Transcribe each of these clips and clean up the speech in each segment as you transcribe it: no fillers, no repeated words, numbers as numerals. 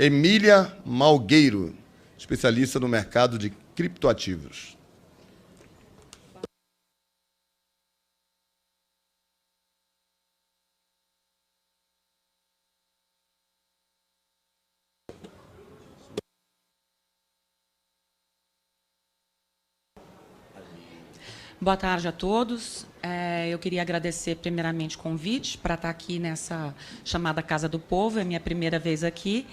Emília Malgueiro, especialista no mercado de criptoativos. Boa tarde a todos. Eu queria agradecer primeiramente o convite para estar aqui nessa chamada Casa do Povo, é minha primeira vez aqui,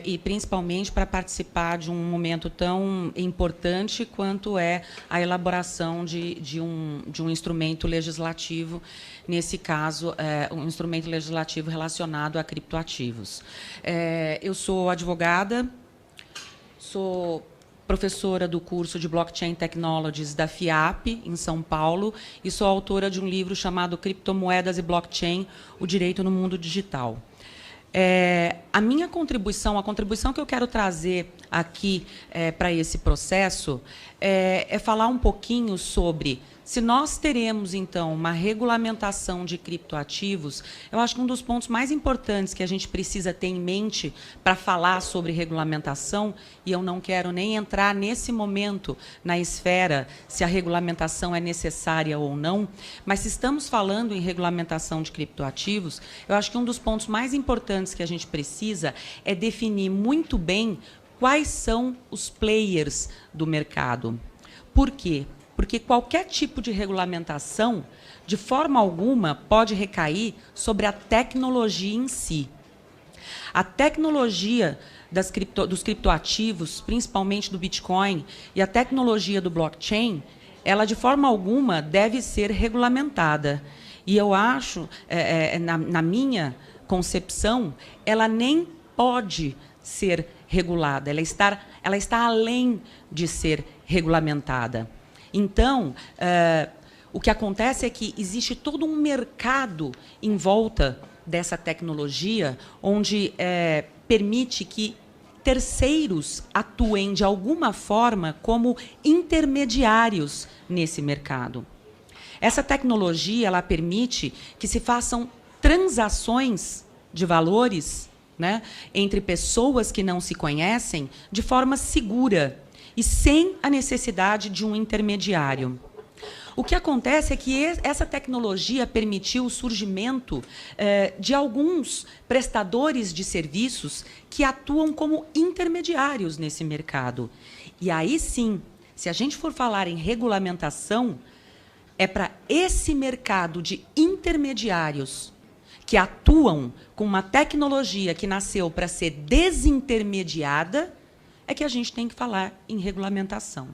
e principalmente para participar de um momento tão importante quanto é a elaboração de um instrumento legislativo, nesse caso, um instrumento legislativo relacionado a criptoativos. Eu sou advogada, sou professora do curso de Blockchain Technologies da FIAP, em São Paulo, e sou autora de um livro chamado Criptomoedas e Blockchain, o Direito no Mundo Digital. A contribuição que eu quero trazer aqui para esse processo é falar um pouquinho sobre se nós teremos, então, uma regulamentação de criptoativos. Eu acho que um dos pontos mais importantes que a gente precisa ter em mente para falar sobre regulamentação, e eu não quero nem entrar nesse momento na esfera se a regulamentação é necessária ou não, mas se estamos falando em regulamentação de criptoativos, eu acho que um dos pontos mais importantes que a gente precisa é definir muito bem quais são os players do mercado. Por quê? Porque qualquer tipo de regulamentação, de forma alguma, pode recair sobre a tecnologia em si. A tecnologia dos criptoativos, principalmente do Bitcoin, e a tecnologia do blockchain, ela, de forma alguma, deve ser regulamentada. E eu acho, na minha concepção, ela nem pode ser regulada, ela está além de ser regulamentada. Então, o que acontece é que existe todo um mercado em volta dessa tecnologia, onde permite que terceiros atuem, de alguma forma, como intermediários nesse mercado. Essa tecnologia ela permite que se façam transações de valores, né, entre pessoas que não se conhecem de forma segura e sem a necessidade de um intermediário. O que acontece é que essa tecnologia permitiu o surgimento de alguns prestadores de serviços que atuam como intermediários nesse mercado. E aí sim, se a gente for falar em regulamentação, é para esse mercado de intermediários que atuam com uma tecnologia que nasceu para ser desintermediada, é que a gente tem que falar em regulamentação.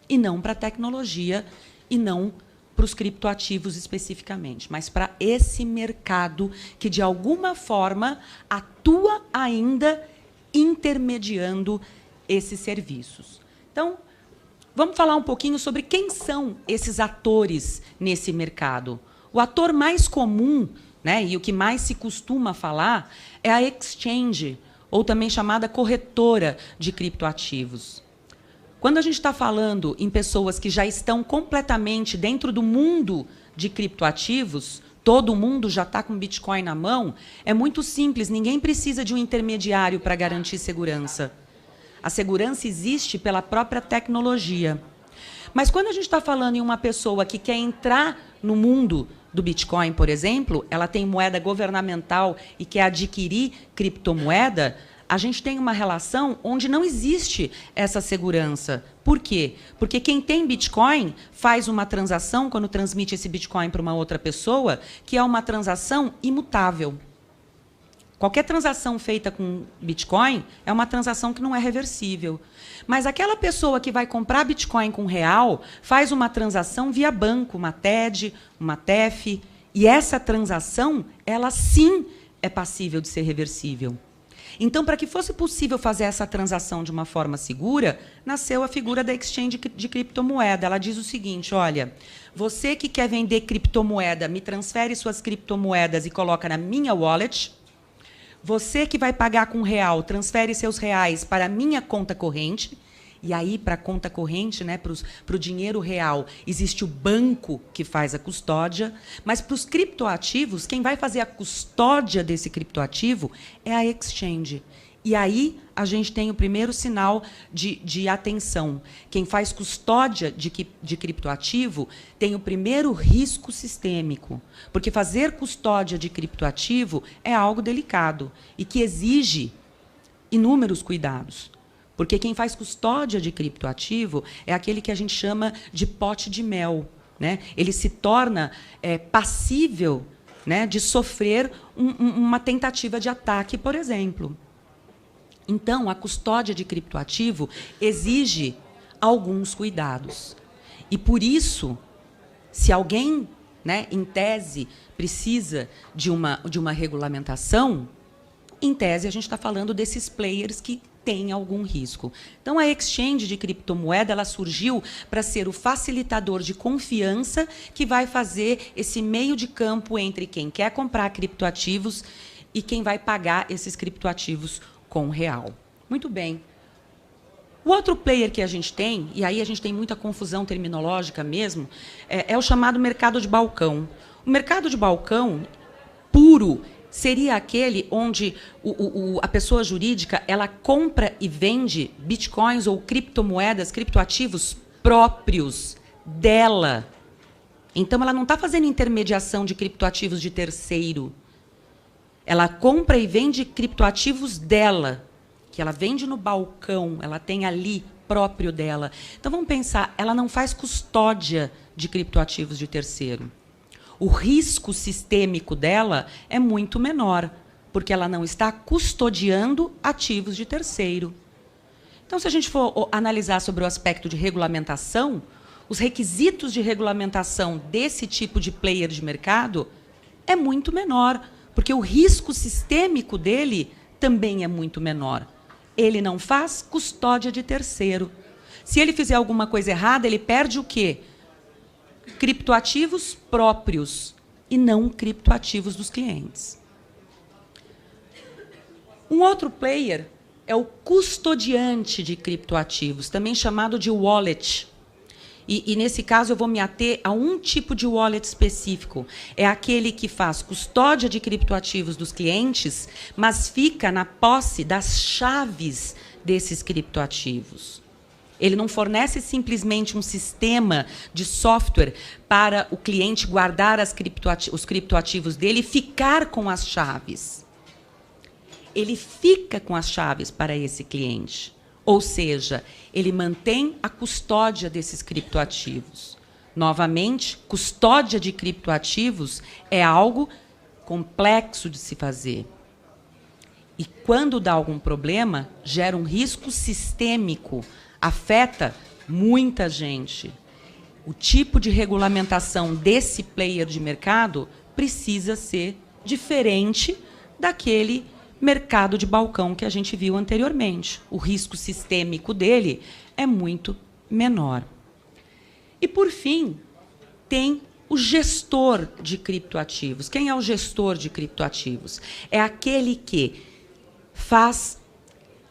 E não para a tecnologia, e não para os criptoativos especificamente, mas para esse mercado que, de alguma forma, atua ainda intermediando esses serviços. Então, vamos falar um pouquinho sobre quem são esses atores nesse mercado. O ator mais comum, né, e o que mais se costuma falar, é a exchange, ou também chamada corretora de criptoativos. Quando a gente está falando em pessoas que já estão completamente dentro do mundo de criptoativos, todo mundo já está com Bitcoin na mão, é muito simples, ninguém precisa de um intermediário para garantir segurança. A segurança existe pela própria tecnologia. Mas quando a gente está falando em uma pessoa que quer entrar no mundo do Bitcoin, por exemplo, ela tem moeda governamental e quer adquirir criptomoeda, a gente tem uma relação onde não existe essa segurança. Por quê? Porque quem tem Bitcoin faz uma transação, quando transmite esse Bitcoin para uma outra pessoa, que é uma transação imutável. Qualquer transação feita com Bitcoin é uma transação que não é reversível. Mas aquela pessoa que vai comprar Bitcoin com real faz uma transação via banco, uma TED, uma TEF, e essa transação, ela sim é passível de ser reversível. Então, para que fosse possível fazer essa transação de uma forma segura, nasceu a figura da exchange de criptomoeda. Ela diz o seguinte, olha, você que quer vender criptomoeda, me transfere suas criptomoedas e coloca na minha wallet. Você que vai pagar com real, transfere seus reais para a minha conta corrente. E aí, para a conta corrente, né, para o dinheiro real, existe o banco que faz a custódia, mas para os criptoativos, quem vai fazer a custódia desse criptoativo é a exchange. E aí a gente tem o primeiro sinal de atenção. Quem faz custódia de criptoativo tem o primeiro risco sistêmico, porque fazer custódia de criptoativo é algo delicado e que exige inúmeros cuidados. Porque quem faz custódia de criptoativo é aquele que a gente chama de pote de mel, né? Ele se torna passível, né, de sofrer uma tentativa de ataque, por exemplo. Então, a custódia de criptoativo exige alguns cuidados. E, por isso, se alguém, né, em tese, precisa de uma regulamentação, em tese, a gente está falando desses players que têm algum risco. Então, a exchange de criptomoeda ela surgiu para ser o facilitador de confiança que vai fazer esse meio de campo entre quem quer comprar criptoativos e quem vai pagar esses criptoativos com real. Muito bem. O outro player que a gente tem, e aí a gente tem muita confusão terminológica mesmo, é o chamado mercado de balcão. O mercado de balcão puro seria aquele onde a pessoa jurídica ela compra e vende bitcoins ou criptomoedas, criptoativos próprios dela. Então, ela não está fazendo intermediação de criptoativos de terceiro. Ela compra e vende criptoativos dela, que ela vende no balcão, ela tem ali próprio dela. Então, vamos pensar, ela não faz custódia de criptoativos de terceiro. O risco sistêmico dela é muito menor, porque ela não está custodiando ativos de terceiro. Então, se a gente for analisar sobre o aspecto de regulamentação, os requisitos de regulamentação desse tipo de player de mercado é muito menor, porque o risco sistêmico dele também é muito menor. Ele não faz custódia de terceiro. Se ele fizer alguma coisa errada, ele perde o quê? Criptoativos próprios e não criptoativos dos clientes. Um outro player é o custodiante de criptoativos, também chamado de wallet. E, nesse caso, eu vou me ater a um tipo de wallet específico. É aquele que faz custódia de criptoativos dos clientes, mas fica na posse das chaves desses criptoativos. Ele não fornece simplesmente um sistema de software para o cliente guardar os criptoativos dele e ficar com as chaves. Ele fica com as chaves para esse cliente. Ou seja, ele mantém a custódia desses criptoativos. Novamente, custódia de criptoativos é algo complexo de se fazer. E quando dá algum problema, gera um risco sistêmico, afeta muita gente. O tipo de regulamentação desse player de mercado precisa ser diferente daquele mercado de balcão que a gente viu anteriormente. O risco sistêmico dele é muito menor. E, por fim, tem o gestor de criptoativos. Quem é o gestor de criptoativos? É aquele que faz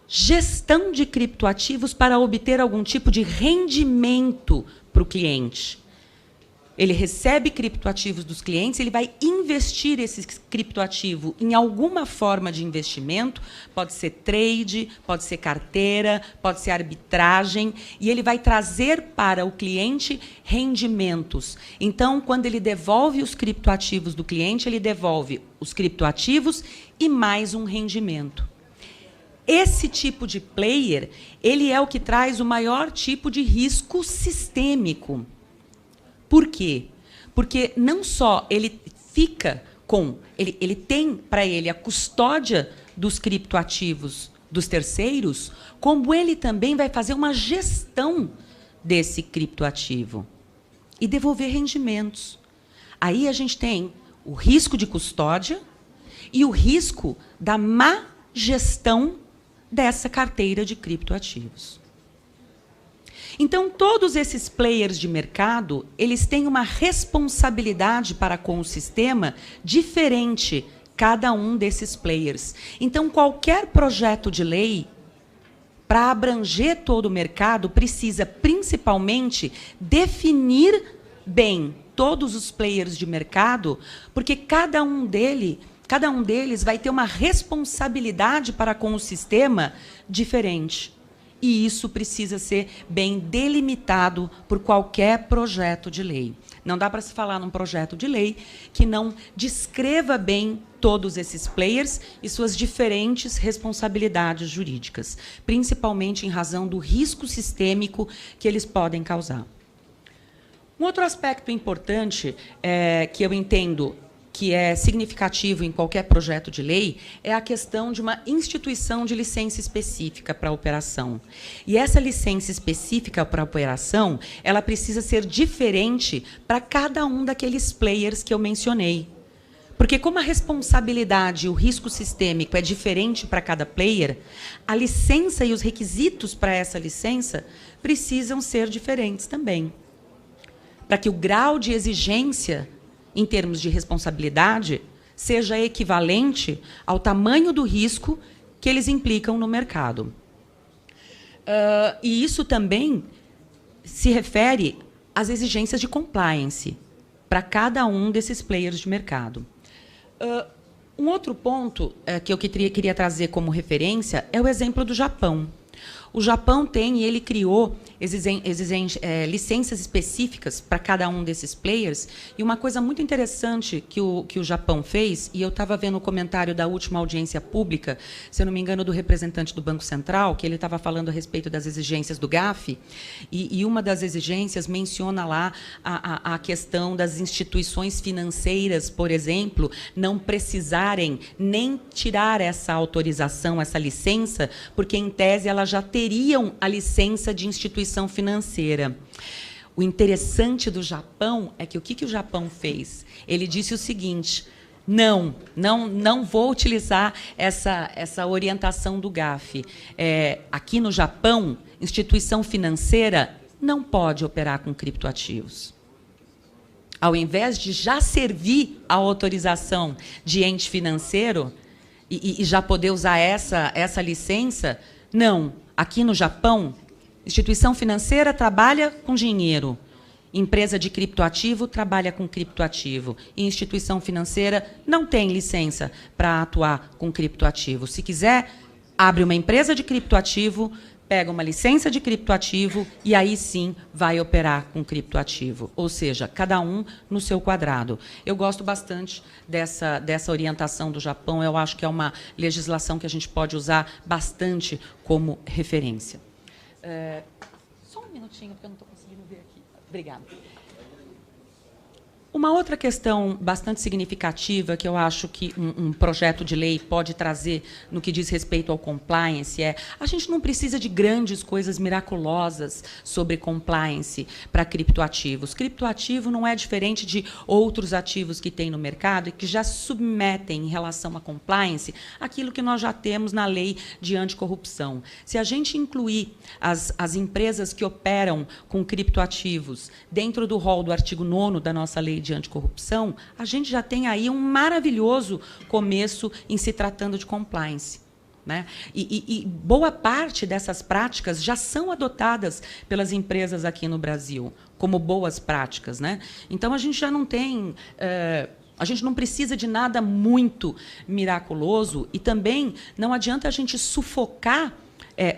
gestão de criptoativos para obter algum tipo de rendimento para o cliente. Ele recebe criptoativos dos clientes, ele vai investir esse criptoativo em alguma forma de investimento, pode ser trade, pode ser carteira, pode ser arbitragem, e ele vai trazer para o cliente rendimentos. Então, quando ele devolve os criptoativos do cliente, ele devolve os criptoativos e mais um rendimento. Esse tipo de player, ele é o que traz o maior tipo de risco sistêmico. Por quê? Porque não só ele fica com... Ele tem para ele a custódia dos criptoativos dos terceiros, como ele também vai fazer uma gestão desse criptoativo e devolver rendimentos. Aí a gente tem o risco de custódia e o risco da má gestão dessa carteira de criptoativos. Então, todos esses players de mercado, eles têm uma responsabilidade para com o sistema diferente, cada um desses players. Então, qualquer projeto de lei, para abranger todo o mercado, precisa, principalmente, definir bem todos os players de mercado, porque cada um deles Cada um deles vai ter uma responsabilidade para com o sistema diferente. E isso precisa ser bem delimitado por qualquer projeto de lei. Não dá para se falar num projeto de lei que não descreva bem todos esses players e suas diferentes responsabilidades jurídicas, principalmente em razão do risco sistêmico que eles podem causar. Um outro aspecto importante que eu entendo que é significativo em qualquer projeto de lei é a questão de uma instituição de licença específica para a operação. E essa licença específica para a operação, ela precisa ser diferente para cada um daqueles players que eu mencionei. Porque como a responsabilidade e o risco sistêmico é diferente para cada player, a licença e os requisitos para essa licença precisam ser diferentes também. Para que o grau de exigência em termos de responsabilidade, seja equivalente ao tamanho do risco que eles implicam no mercado. E isso também se refere às exigências de compliance para cada um desses players de mercado. Um outro ponto que eu queria trazer como referência é o exemplo do Japão. O Japão tem, e ele criou licenças específicas para cada um desses players. E uma coisa muito interessante que o Japão fez, e eu estava vendo o comentário da última audiência pública, se eu não me engano, do representante do Banco Central, que ele estava falando a respeito das exigências do GAF, e uma das exigências menciona lá a questão das instituições financeiras, por exemplo, não precisarem nem tirar essa autorização, essa licença, porque, em tese, elas já teriam a licença de instituição financeira. O interessante do Japão é que o que o Japão fez? Ele disse o seguinte: não vou utilizar essa orientação do GAF. Aqui no Japão, instituição financeira não pode operar com criptoativos. Ao invés de já servir a autorização de ente financeiro e já poder usar essa licença, não. Aqui no Japão, instituição financeira trabalha com dinheiro, empresa de criptoativo trabalha com criptoativo, e instituição financeira não tem licença para atuar com criptoativo. Se quiser, abre uma empresa de criptoativo, pega uma licença de criptoativo e aí sim vai operar com criptoativo. Ou seja, cada um no seu quadrado. Eu gosto bastante dessa orientação do Japão. Eu acho que é uma legislação que a gente pode usar bastante como referência. Só um minutinho, porque eu não estou conseguindo ver aqui. Obrigada. Uma outra questão bastante significativa que eu acho que um projeto de lei pode trazer no que diz respeito ao compliance é: a gente não precisa de grandes coisas miraculosas sobre compliance para criptoativos. Criptoativo não é diferente de outros ativos que tem no mercado e que já submetem em relação a compliance aquilo que nós já temos na lei de anticorrupção. Se a gente incluir as empresas que operam com criptoativos dentro do rol do artigo 9º da nossa lei de anticorrupção, a gente já tem aí um maravilhoso começo em se tratando de compliance. Né? E boa parte dessas práticas já são adotadas pelas empresas aqui no Brasil, como boas práticas. Né? Então, a gente já não tem... a gente não precisa de nada muito miraculoso e também não adianta a gente sufocar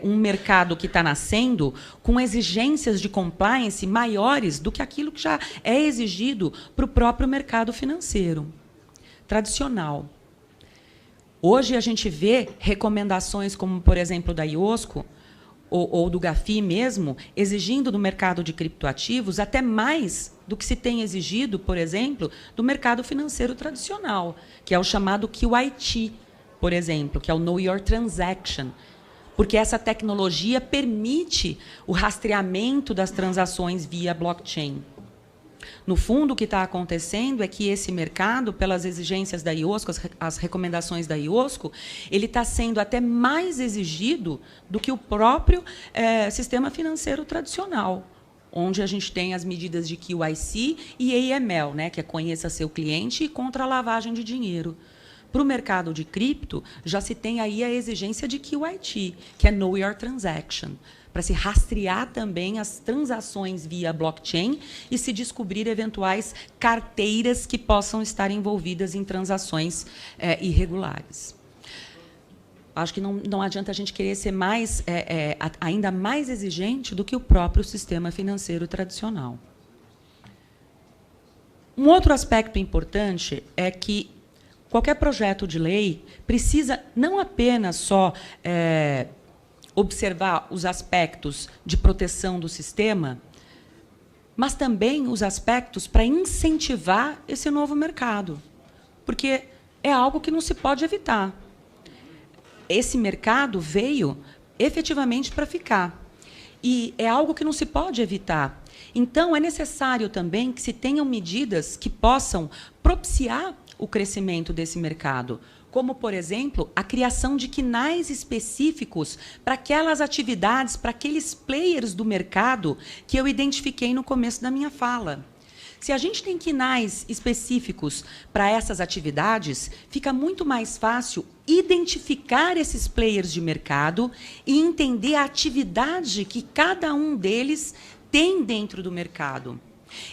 um mercado que está nascendo com exigências de compliance maiores do que aquilo que já é exigido para o próprio mercado financeiro tradicional. Hoje a gente vê recomendações como, por exemplo, da IOSCO ou do GAFI mesmo, exigindo do mercado de criptoativos até mais do que se tem exigido, por exemplo, do mercado financeiro tradicional, que é o chamado QIT, por exemplo, que é o Know Your Transaction, porque essa tecnologia permite o rastreamento das transações via blockchain. No fundo, o que está acontecendo é que esse mercado, pelas exigências da IOSCO, as recomendações da IOSCO, ele está sendo até mais exigido do que o próprio sistema financeiro tradicional, onde a gente tem as medidas de QIC e AML, né, que é conheça seu cliente e contra a lavagem de dinheiro. para o mercado de cripto, já se tem aí a exigência de QIT, que é Know Your Transaction, para se rastrear também as transações via blockchain e se descobrir eventuais carteiras que possam estar envolvidas em transações irregulares. Acho que não adianta a gente querer ser ainda mais exigente do que o próprio sistema financeiro tradicional. Um outro aspecto importante é que qualquer projeto de lei precisa não apenas só observar os aspectos de proteção do sistema, mas também os aspectos para incentivar esse novo mercado, porque é algo que não se pode evitar. Esse mercado veio efetivamente para ficar, e é algo que não se pode evitar. Então, é necessário também que se tenham medidas que possam propiciar o crescimento desse mercado, como, por exemplo, a criação de quinais específicos para aquelas atividades, para aqueles players do mercado que eu identifiquei no começo da minha fala. Se a gente tem quinais específicos para essas atividades, fica muito mais fácil identificar esses players de mercado e entender a atividade que cada um deles tem dentro do mercado.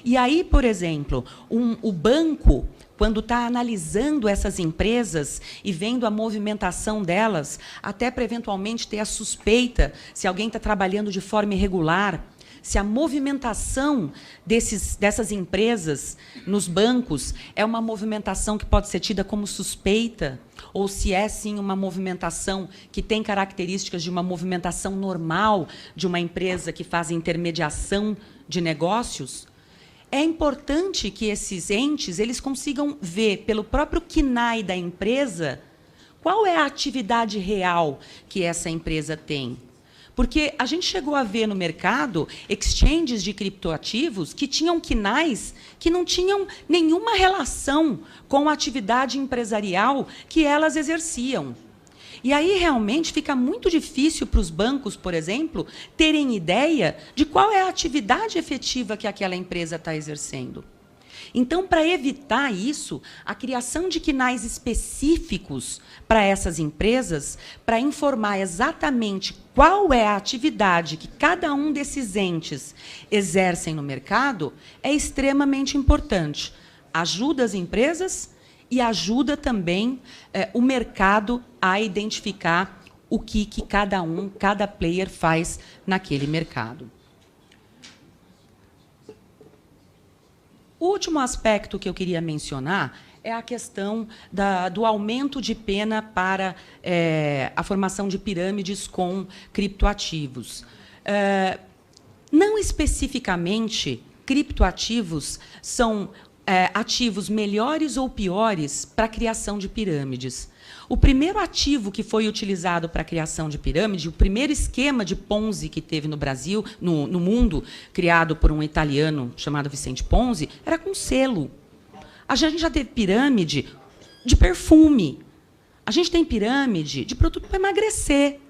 E aí, por exemplo, o banco, quando está analisando essas empresas e vendo a movimentação delas, até para eventualmente ter a suspeita se alguém está trabalhando de forma irregular, se a movimentação dessas empresas nos bancos é uma movimentação que pode ser tida como suspeita, ou se é, sim, uma movimentação que tem características de uma movimentação normal de uma empresa que faz intermediação de negócios, é importante que esses entes eles consigam ver, pelo próprio KNAI da empresa, qual é a atividade real que essa empresa tem. Porque a gente chegou a ver no mercado exchanges de criptoativos que tinham KNAIs que não tinham nenhuma relação com a atividade empresarial que elas exerciam. E aí, realmente, fica muito difícil para os bancos, por exemplo, terem ideia de qual é a atividade efetiva que aquela empresa está exercendo. Então, para evitar isso, a criação de KNAIs específicos para essas empresas, para informar exatamente qual é a atividade que cada um desses entes exercem no mercado, é extremamente importante. Ajuda as empresas e ajuda também o mercado a identificar o que cada player faz naquele mercado. O último aspecto que eu queria mencionar é a questão do aumento de pena para a formação de pirâmides com criptoativos. Não especificamente, criptoativos são ativos melhores ou piores para a criação de pirâmides. O primeiro ativo que foi utilizado para a criação de pirâmide, o primeiro esquema de Ponzi que teve no Brasil, no mundo, criado por um italiano chamado Vicente Ponzi, era com selo. A gente já teve pirâmide de perfume. A gente tem pirâmide de produto para emagrecer.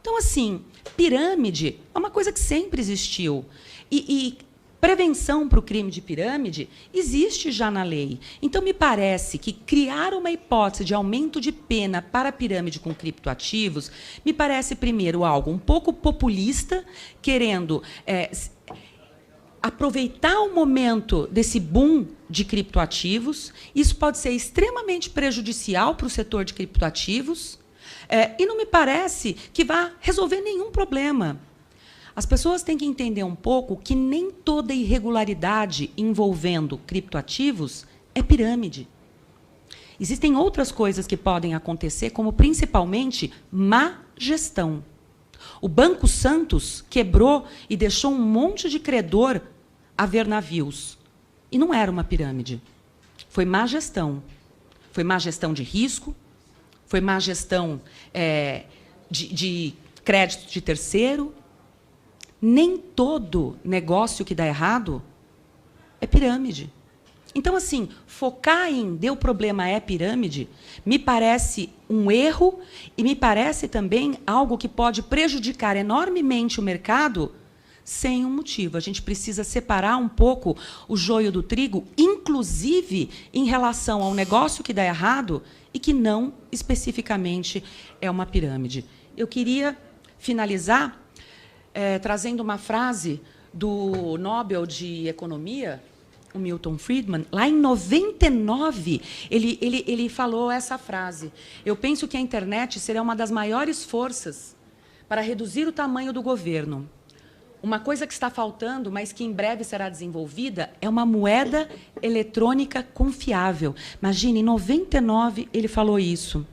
Então, assim, pirâmide é uma coisa que sempre existiu. E prevenção para o crime de pirâmide existe já na lei. Então, me parece que criar uma hipótese de aumento de pena para a pirâmide com criptoativos me parece, primeiro, algo um pouco populista, querendo aproveitar o momento desse boom de criptoativos. Isso pode ser extremamente prejudicial para o setor de criptoativos e não me parece que vá resolver nenhum problema. As pessoas têm que entender um pouco que nem toda irregularidade envolvendo criptoativos é pirâmide. Existem outras coisas que podem acontecer, como principalmente má gestão. O Banco Santos quebrou e deixou um monte de credor a ver navios. E não era uma pirâmide. Foi má gestão. Foi má gestão de risco, foi má gestão de crédito de terceiro. Nem todo negócio que dá errado é pirâmide. Então, assim, focar em deu problema é pirâmide, me parece um erro e me parece também algo que pode prejudicar enormemente o mercado sem um motivo. A gente precisa separar um pouco o joio do trigo, inclusive inclusive em relação ao negócio que dá errado e que não especificamente é uma pirâmide. Eu queria finalizar trazendo uma frase do Nobel de Economia, o Milton Friedman. Lá em 99, ele falou essa frase: eu penso que a internet será uma das maiores forças para reduzir o tamanho do governo. Uma coisa que está faltando, mas que em breve será desenvolvida, é uma moeda eletrônica confiável. Imagine, em 99 ele falou isso.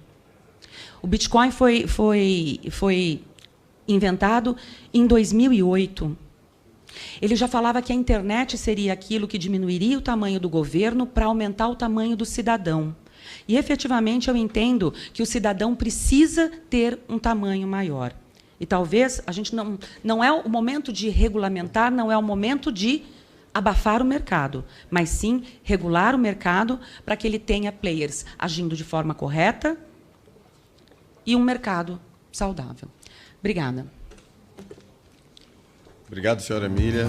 O Bitcoin foi inventado em 2008. Ele já falava que a internet seria aquilo que diminuiria o tamanho do governo para aumentar o tamanho do cidadão. E, efetivamente, eu entendo que o cidadão precisa ter um tamanho maior. E talvez a gente não é o momento de regulamentar, não é o momento de abafar o mercado, mas sim regular o mercado para que ele tenha players agindo de forma correta e um mercado saudável. Obrigada. Obrigado, senhora Emília.